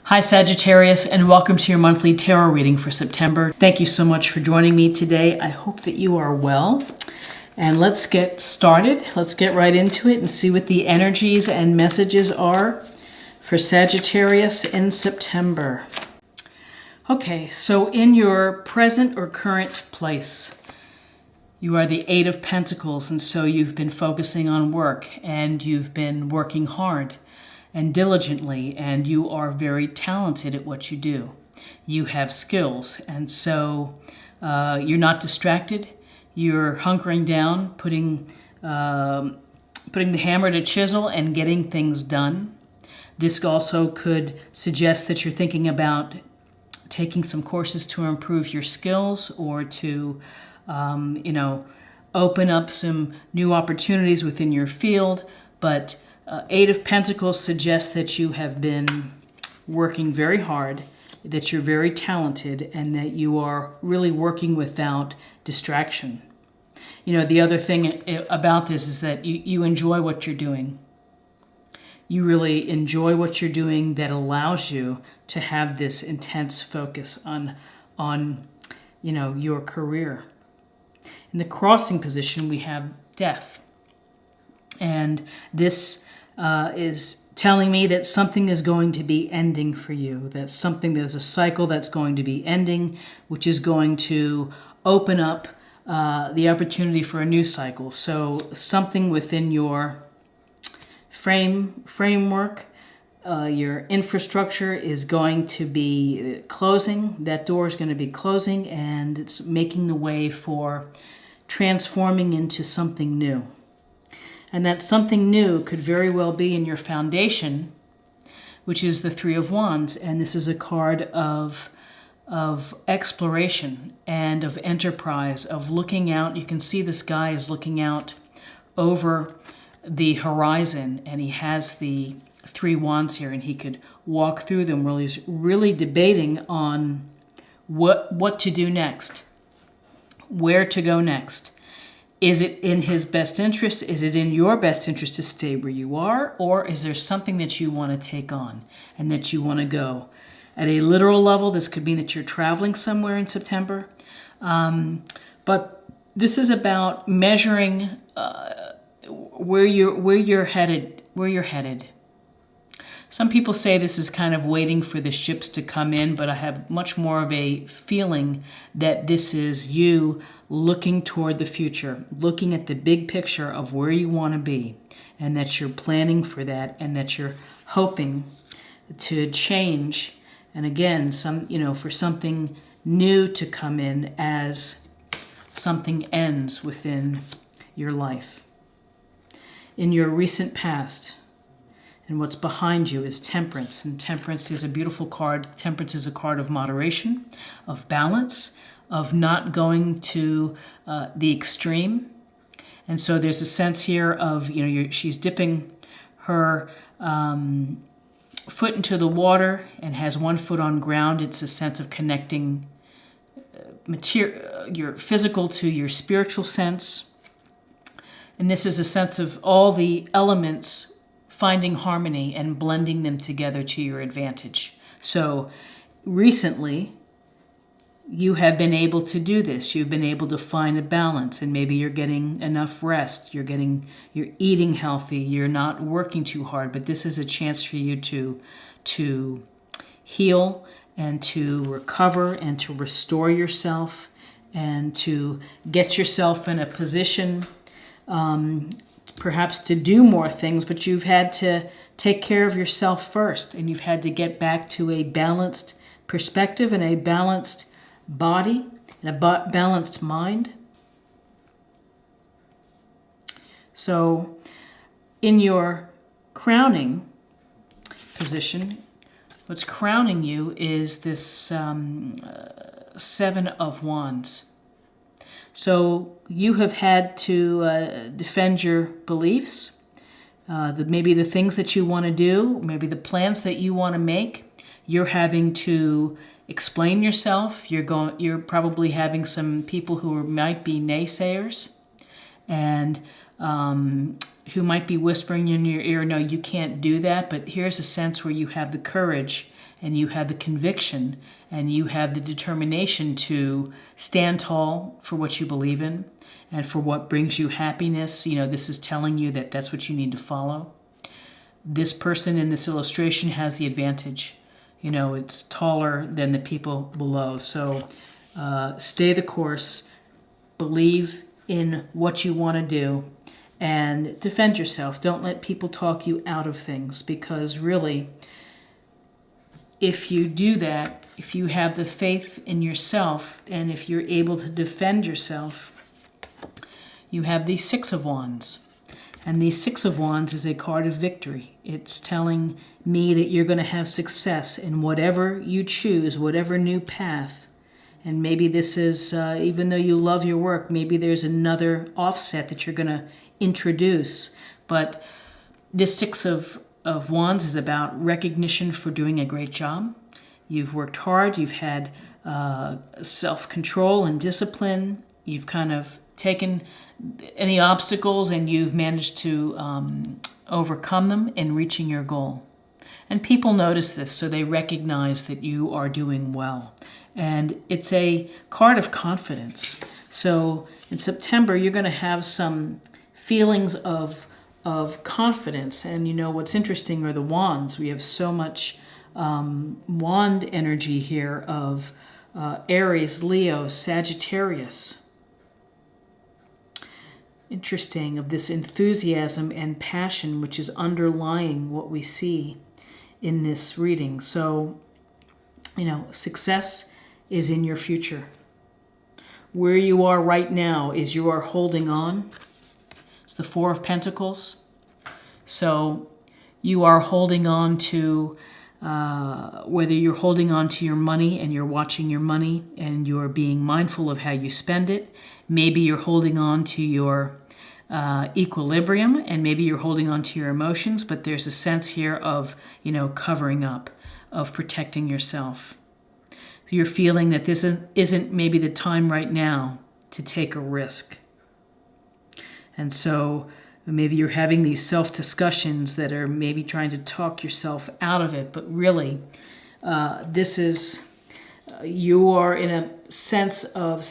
Hi Sagittarius, and welcome to your monthly tarot reading for September. Thank you so much for joining me today. I hope that you are well. And let's get started. Let's get right into it and see what the energies and messages are for Sagittarius in September. Okay, so in your present or current place, you are the Eight of Pentacles, and so you've been focusing on work and you've been working hard and diligently, and you are very talented at what you do. You have skills, and so you're not distracted. You're hunkering down, putting the hammer to chisel and getting things done. This also could suggest that you're thinking about taking some courses to improve your skills or to, open up some new opportunities within your field. But Eight of Pentacles suggests that you have been working very hard, that you're very talented, and that you are really working without distraction. You know, the other thing about this is that you enjoy what you're doing. You really enjoy what you're doing that allows you to have this intense focus on your career. In the crossing position, we have death. And this is telling me that something is going to be ending for you. There's a cycle that's going to be ending, which is going to open up the opportunity for a new cycle. So something within your framework, your infrastructure is going to be closing. That door is going to be closing, and it's making the way for transforming into something new. And that something new could very well be in your foundation, which is the Three of Wands. And this is a card of exploration and of enterprise, of looking out. You can see this guy is looking out over the horizon, and he has the three wands here, and he could walk through them while he's really debating on what to do next, where to go next. Is it in his best interest? Is it in your best interest to stay where you are? Or is there something that you want to take on and that you want to go? At a literal level, this could mean that you're traveling somewhere in September. But this is about measuring where you're headed. Some people say this is kind of waiting for the ships to come in, but I have much more of a feeling that this is you looking toward the future, looking at the big picture of where you want to be, and that you're planning for that, and that you're hoping to change, and again, for something new to come in as something ends within your life. In your recent past, and what's behind you is Temperance. And Temperance is a beautiful card. Temperance is a card of moderation, of balance, of not going to the extreme. And so there's a sense here of, she's dipping her foot into the water and has one foot on ground. It's a sense of connecting your physical to your spiritual sense. And this is a sense of all the elements finding harmony and blending them together to your advantage. So recently, you have been able to do this. You've been able to find a balance, and maybe you're getting enough rest. You're eating healthy. You're not working too hard, but this is a chance for you to heal and to recover and to restore yourself and to get yourself in a position perhaps to do more things, but you've had to take care of yourself first, and you've had to get back to a balanced perspective and a balanced body and a balanced mind. So in your crowning position, what's crowning you is this Seven of Wands. So you have had to defend your beliefs, maybe the things that you want to do, maybe the plans that you want to make. You're having to explain yourself. You're probably having some people who might be naysayers and who might be whispering in your ear, no, you can't do that. But here's a sense where you have the courage and you have the conviction and you have the determination to stand tall for what you believe in and for what brings you happiness. This is telling you that that's what you need to follow. This person in this illustration has the advantage. It's taller than the people below. So stay the course, believe in what you want to do, and defend yourself. Don't let people talk you out of things, because really, if you do that, if you have the faith in yourself, and if you're able to defend yourself, you have the Six of Wands. And the Six of Wands is a card of victory. It's telling me that you're going to have success in whatever you choose, whatever new path. And maybe this is, even though you love your work, maybe there's another offset that you're going to introduce. But this Six of Wands is about recognition for doing a great job. You've worked hard. You've had self-control and discipline. You've kind of taken any obstacles and you've managed to overcome them in reaching your goal. And people notice this, so they recognize that you are doing well. And it's a card of confidence. So in September, you're going to have some feelings of confidence. And what's interesting are the wands. We have so much wand energy here of Aries, Leo, Sagittarius. Interesting, of this enthusiasm and passion which is underlying what we see in this reading. So, success is in your future. Where you are right now is you are holding on. It's the Four of Pentacles. So you are holding on to, whether you're holding on to your money and you're watching your money and you're being mindful of how you spend it. Maybe you're holding on to your equilibrium, and maybe you're holding on to your emotions, but there's a sense here of, covering up, of protecting yourself. So you're feeling that this isn't maybe the time right now to take a risk. And so maybe you're having these self-discussions that are maybe trying to talk yourself out of it, but really this is, you are in a sense of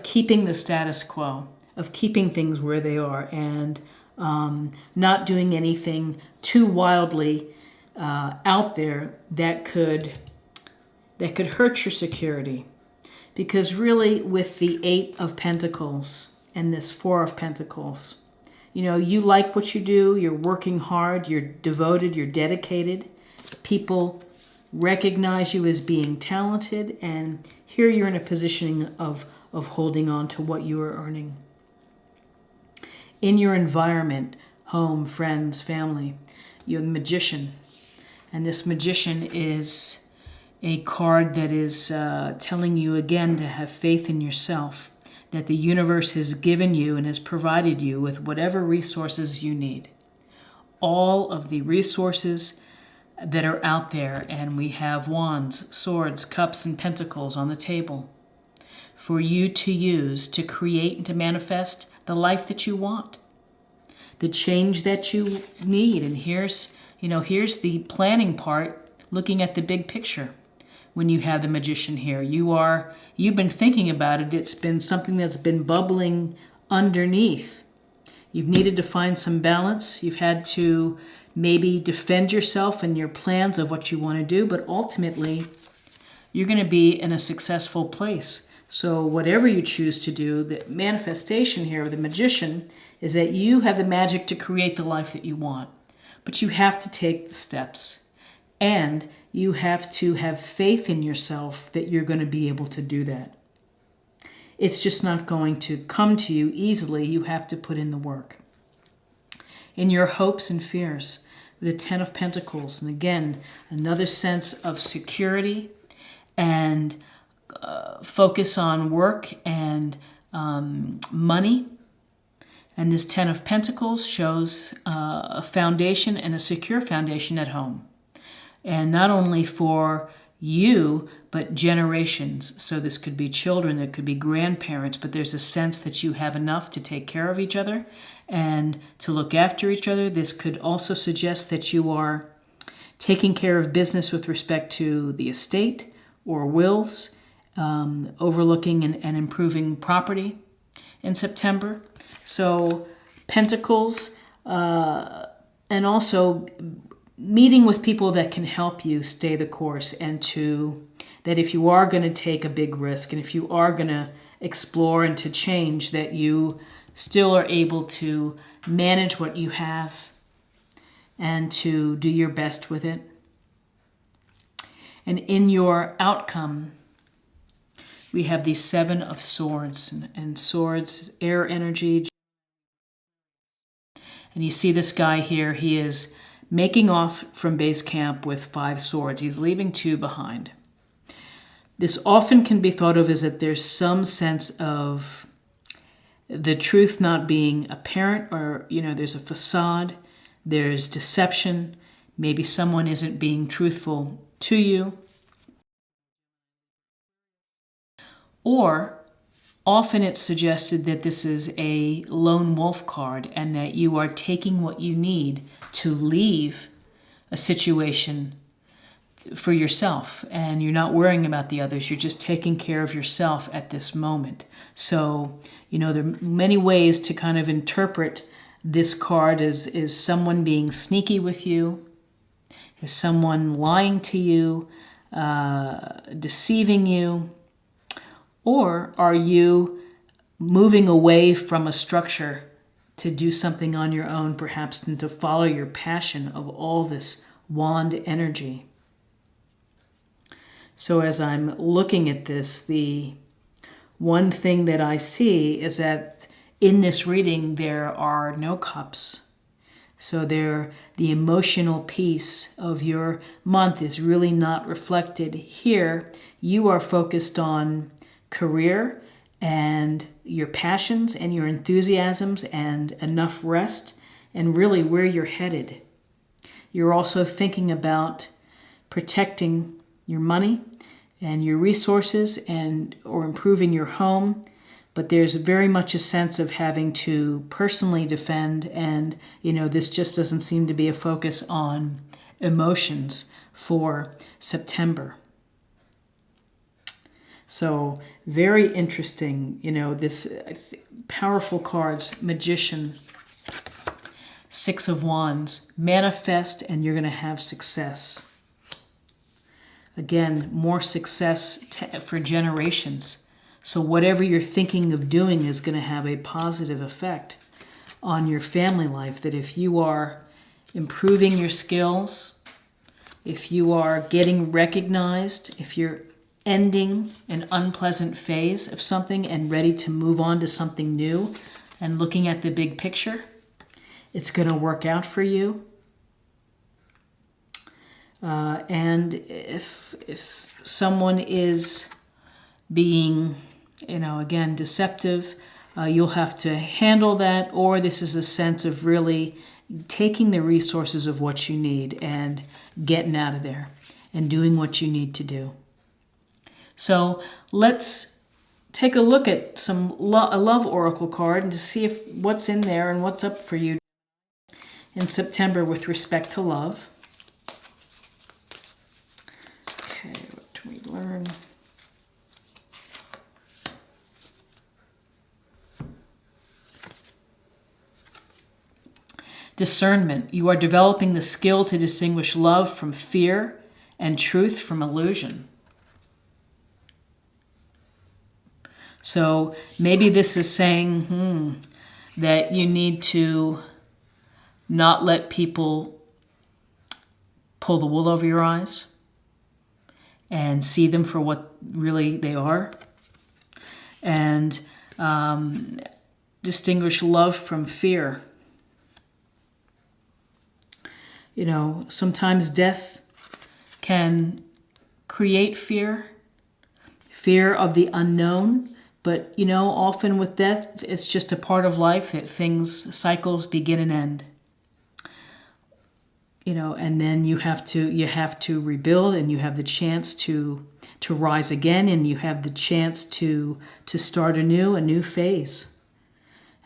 keeping the status quo, of keeping things where they are, and not doing anything too wildly out there that could hurt your security. Because really, with the Eight of Pentacles and this Four of Pentacles, you like what you do, you're working hard, you're devoted, you're dedicated. People recognize you as being talented, and here you're in a position of holding on to what you are earning. In your environment, home, friends, family, you're the Magician. And this Magician is a card that is telling you again to have faith in yourself, that the universe has given you and has provided you with whatever resources you need. All of the resources that are out there, and we have wands, swords, cups, and pentacles on the table for you to use to create and to manifest the life that you want, the change that you need. And here's the planning part, looking at the big picture. When you have the Magician here, you've been thinking about it. It's been something that's been bubbling underneath. You've needed to find some balance. You've had to maybe defend yourself and your plans of what you want to do, but ultimately you're going to be in a successful place. So whatever you choose to do, the manifestation here of the Magician is that you have the magic to create the life that you want. But you have to take the steps. And you have to have faith in yourself that you're going to be able to do that. It's just not going to come to you easily. You have to put in the work. In your hopes and fears, the Ten of Pentacles. And again, another sense of security and focus on work and money. And this Ten of Pentacles shows a foundation, and a secure foundation at home. And not only for you, but generations. So this could be children, it could be grandparents, but there's a sense that you have enough to take care of each other and to look after each other. This could also suggest that you are taking care of business with respect to the estate or wills, overlooking and improving property in September. So Pentacles, and also meeting with people that can help you stay the course, and that if you are going to take a big risk and if you are going to explore and to change, that you still are able to manage what you have and to do your best with it. And in your outcome, we have the Seven of Swords, and swords, air energy. And you see this guy here, he is making off from base camp with 5 swords. He's leaving 2 behind. This often can be thought of as that there's some sense of the truth not being apparent, or, there's a facade, there's deception, maybe someone isn't being truthful to you. Or often it's suggested that this is a lone wolf card and that you are taking what you need to leave a situation for yourself, and you're not worrying about the others. You're just taking care of yourself at this moment. So, there are many ways to kind of interpret this card as someone being sneaky with you, is someone lying to you, deceiving you, or are you moving away from a structure to do something on your own, perhaps, and to follow your passion of all this wand energy. So as I'm looking at this, the one thing that I see is that in this reading, there are no cups. So the emotional piece of your month is really not reflected here. You are focused on career and your passions and your enthusiasms and enough rest and really where you're headed. You're also thinking about protecting your money and your resources or improving your home. But there's very much a sense of having to personally defend, and this just doesn't seem to be a focus on emotions for September. So very interesting, this powerful cards, Magician, 6 of Wands, manifest and you're going to have success. Again, more success for generations. So whatever you're thinking of doing is going to have a positive effect on your family life. That if you are improving your skills, if you are getting recognized, if you're ending an unpleasant phase of something and ready to move on to something new and looking at the big picture, it's going to work out for you. And if someone is being, again, deceptive, you'll have to handle that, or this is a sense of really taking the resources of what you need and getting out of there and doing what you need to do. So let's take a look at a love oracle card and to see what's in there and what's up for you in September with respect to love. Okay, what do we learn? Discernment. You are developing the skill to distinguish love from fear and truth from illusion. So maybe this is saying that you need to not let people pull the wool over your eyes and see them for what really they are, and distinguish love from fear. Sometimes death can create fear of the unknown. But, often with death, it's just a part of life that cycles begin and end. And then you have to rebuild, and you have the chance to rise again, and you have the chance to start a new phase.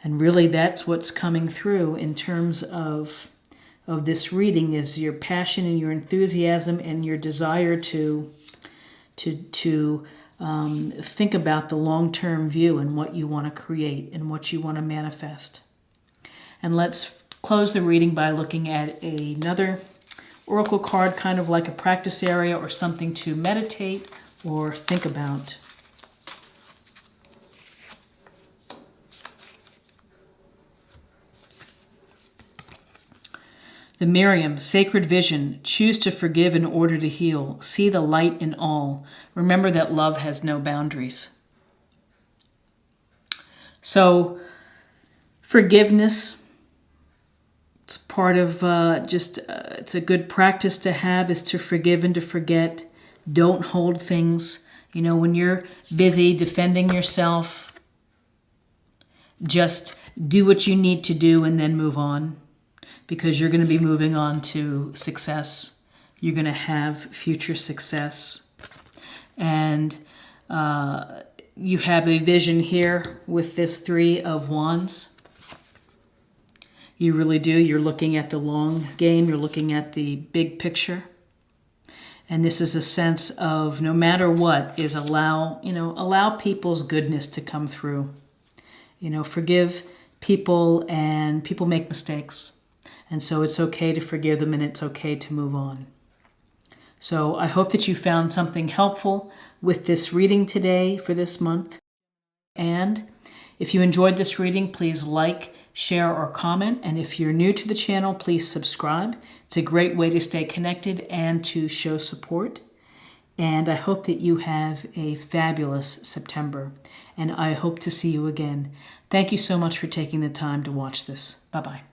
And really that's what's coming through in terms of of this reading is your passion and your enthusiasm and your desire to think about the long-term view and what you want to create and what you want to manifest. And let's close the reading by looking at another oracle card, kind of like a practice area or something to meditate or think about. The Miriam, sacred vision, choose to forgive in order to heal. See the light in all. Remember that love has no boundaries. So, forgiveness, it's part of it's a good practice to have, is to forgive and to forget. Don't hold things. You know, when you're busy defending yourself, just do what you need to do and then move on. Because you're going to be moving on to success. You're going to have future success. And you have a vision here with this 3 of Wands. You really do. You're looking at the long game. You're looking at the big picture. And this is a sense of no matter what is allow people's goodness to come through. You know, forgive people, and people make mistakes. And so it's okay to forgive them, and it's okay to move on. So I hope that you found something helpful with this reading today for this month. And if you enjoyed this reading, please like, share, or comment. And if you're new to the channel, please subscribe. It's a great way to stay connected and to show support. And I hope that you have a fabulous September. And I hope to see you again. Thank you so much for taking the time to watch this. Bye-bye.